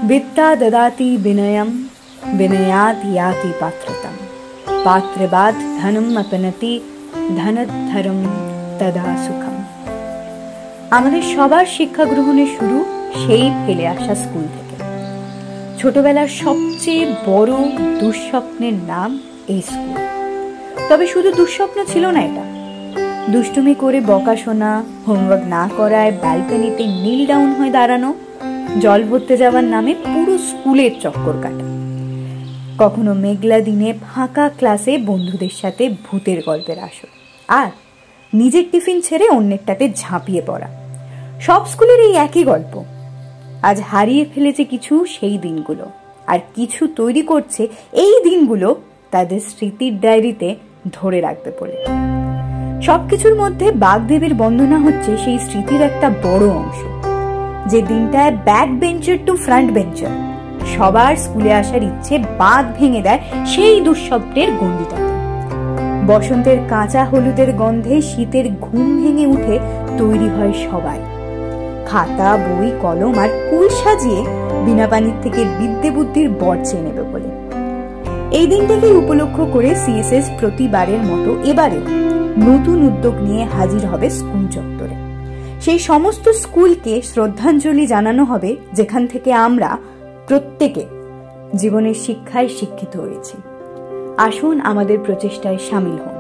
वित्ता ददाति विनयम विनयात याति पात्रतम पात्रवाद धनम अपनति धनधरम तदा सुखम। আমাদের সবার শিক্ষা গ্রহণের শুরু সেই ফেলে আসা স্কুল থেকে। ছোটবেলার সবচেয়ে বড় দুঃস্বপ্নের নাম এই স্কুল। তবে শুধু দুঃস্বপ্ন ছিল না এটা, দুষ্টুমি করে বকা শোনা, হোমওয়ার্ক না করায় ব্যালকনিতে নীল ডাউন হয়ে দাঁড়ানো, জল ভরতে যাওয়ার নামে পুরো স্কুলের চক্কর কাটা, কখনো মেঘলা দিনে ফাঁকা ক্লাসে বন্ধুদের সাথে ভূতের গল্পের আসর, আর নিজের টিফিন ছেড়ে অন্যেরটাতে ঝাঁপিয়ে পড়া। সব স্কুলের এই একই গল্প। আজ হারিয়ে ফেলেছে কিছু সেই দিনগুলো, আর কিছু তৈরি করছে এই দিনগুলো তাদের স্মৃতির ডায়েরিতে ধরে রাখবে বলে। সবকিছুর মধ্যে বাগদেবীর বন্দনা হচ্ছে সেই স্মৃতির একটা বড় অংশ, যে দিনটায় back bencher to front bencher সবার স্কুলে আসার ইচ্ছে বাঁধ ভেঙে দেয় সেই দুঃস্বপ্নের গণ্ডিটাতে। বসন্তের কাঁচা হলুদের গন্ধে শীতের ঘুম ভেঙে উঠে তৈরি হয় সবাই, খাতা বই কলম আর কুল সাজিয়ে বিনা পানির থেকে বিদ্যে বুদ্ধির বর চেয়ে নেবে বলে। এই দিনটাকে উপলক্ষ করে সিএসএস প্রতিবারের মতো এবারেও নতুন উদ্যোগ নিয়ে হাজির হবে স্কুল চত্বরে। সেই সমস্ত স্কুলকে শ্রদ্ধাঞ্জলি জানানো হবে যেখান থেকে আমরা প্রত্যেকে জীবনের শিক্ষায় শিক্ষিত হয়েছি। আসুন আমাদের প্রচেষ্টায় সামিল হন।